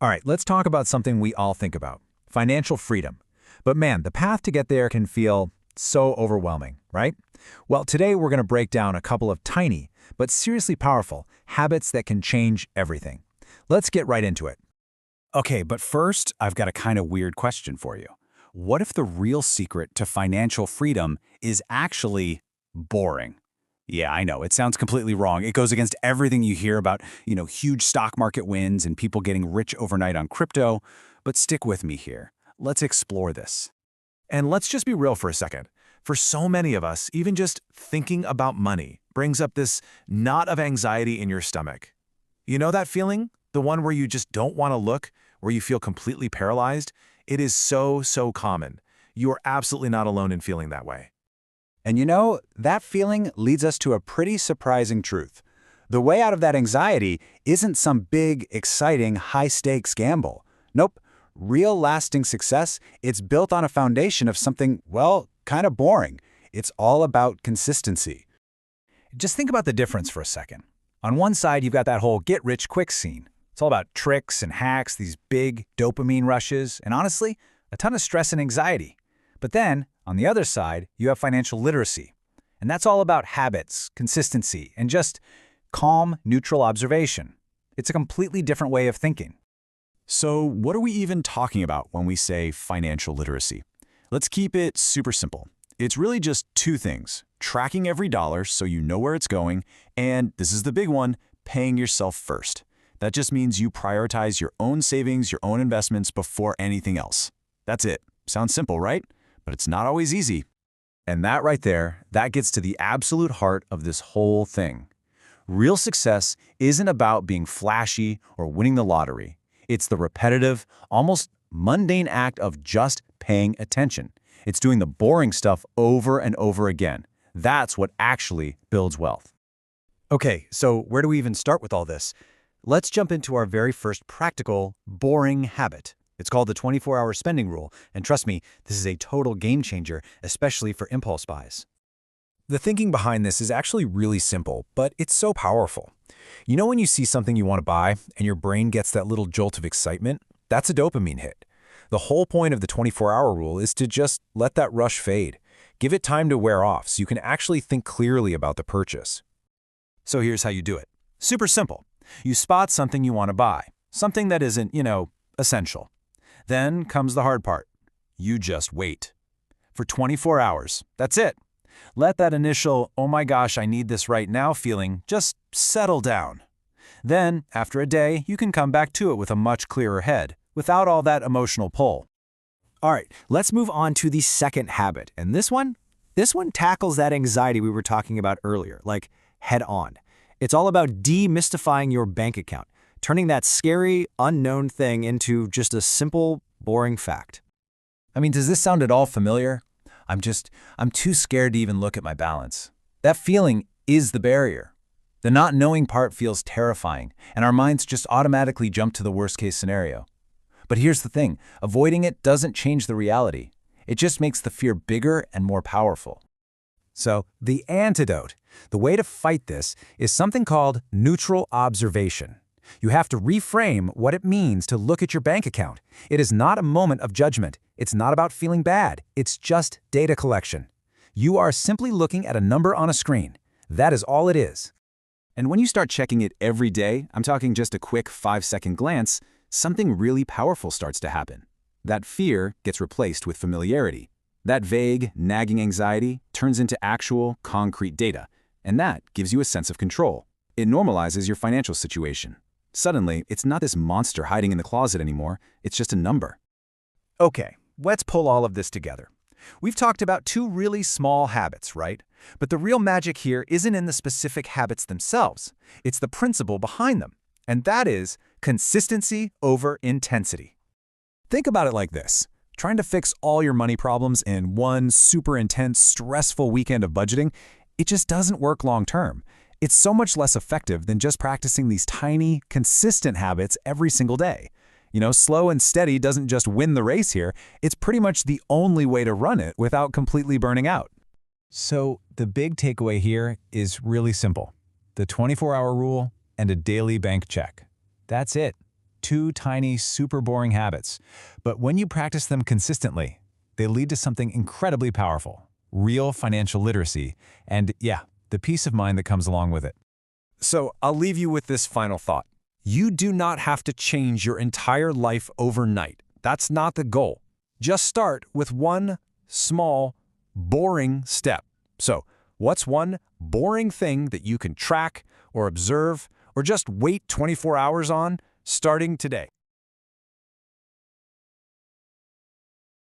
All right, let's talk about something we all think about, financial freedom. But man, the path to get there can feel so overwhelming, right? Well, today we're going to break down a couple of tiny, but seriously powerful, habits that can change everything. Let's get right into it. Okay, but first, I've got a kind of weird question for you. What if the real secret to financial freedom is actually boring? Yeah, I know, it sounds completely wrong. It goes against everything you hear about, huge stock market wins and people getting rich overnight on crypto. But stick with me here. Let's explore this. And let's just be real for a second. For so many of us, even just thinking about money brings up this knot of anxiety in your stomach. You know that feeling? The one where you just don't want to look, where you feel completely paralyzed? It is so common. You are absolutely not alone in feeling that way. And that feeling leads us to a pretty surprising truth. The way out of that anxiety isn't some big, exciting, high-stakes gamble. Nope. Real lasting success, it's built on a foundation of something, well, kind of boring. It's all about consistency. Just think about the difference for a second. On one side, you've got that whole get-rich-quick scene. It's all about tricks and hacks, these big dopamine rushes, and honestly, a ton of stress and anxiety. But then, on the other side, you have financial literacy. And that's all about habits, consistency, and just calm, neutral observation. It's a completely different way of thinking. So what are we even talking about when we say financial literacy? Let's keep it super simple. It's really just two things: tracking every dollar so you know where it's going, and this is the big one, paying yourself first. That just means you prioritize your own savings, your own investments before anything else. That's it. Sounds simple, right? But it's not always easy. And that right there, that gets to the absolute heart of this whole thing. Real success isn't about being flashy or winning the lottery. It's the repetitive, almost mundane act of just paying attention. It's doing the boring stuff over and over again. That's what actually builds wealth. Okay, so where do we even start with all this? Let's jump into our very first practical, boring habit. It's called the 24-hour spending rule, and trust me, this is a total game changer, especially for impulse buys. The thinking behind this is actually really simple, but it's so powerful. You know when you see something you want to buy and your brain gets that little jolt of excitement? That's a dopamine hit. The whole point of the 24-hour rule is to just let that rush fade. Give it time to wear off so you can actually think clearly about the purchase. So here's how you do it. Super simple. You spot something you want to buy, something that isn't, essential. Then comes the hard part. You just wait. For 24 hours. That's it. Let that initial, oh my gosh, I need this right now feeling just settle down. Then, after a day, you can come back to it with a much clearer head, without all that emotional pull. All right, let's move on to the second habit. And this one tackles that anxiety we were talking about earlier, like head on. It's all about demystifying your bank account, turning that scary, unknown thing into just a simple, boring fact. I mean, does this sound at all familiar? I'm too scared to even look at my balance. That feeling is the barrier. The not knowing part feels terrifying, and our minds just automatically jump to the worst-case scenario. But here's the thing, avoiding it doesn't change the reality. It just makes the fear bigger and more powerful. So, the antidote, the way to fight this, is something called neutral observation. You have to reframe what it means to look at your bank account. It is not a moment of judgment. It's not about feeling bad. It's just data collection. You are simply looking at a number on a screen. That is all it is. And when you start checking it every day, I'm talking just a quick 5-second glance, something really powerful starts to happen. That fear gets replaced with familiarity. That vague, nagging anxiety turns into actual, concrete data, and that gives you a sense of control. It normalizes your financial situation. Suddenly, it's not this monster hiding in the closet anymore, it's just a number. Okay, let's pull all of this together. We've talked about two really small habits, right? But the real magic here isn't in the specific habits themselves. It's the principle behind them, and that is consistency over intensity. Think about it like this. Trying to fix all your money problems in one super intense, stressful weekend of budgeting, it just doesn't work long term. It's so much less effective than just practicing these tiny, consistent habits every single day. Slow and steady doesn't just win the race here, it's pretty much the only way to run it without completely burning out. So the big takeaway here is really simple. The 24-hour rule and a daily bank check. That's it. two tiny, super boring habits. But when you practice them consistently, they lead to something incredibly powerful, real financial literacy, and yeah, the peace of mind that comes along with it. So I'll leave you with this final thought. You do not have to change your entire life overnight. That's not the goal. Just start with one small, boring step. So, what's one boring thing that you can track or observe or just wait 24 hours on starting today?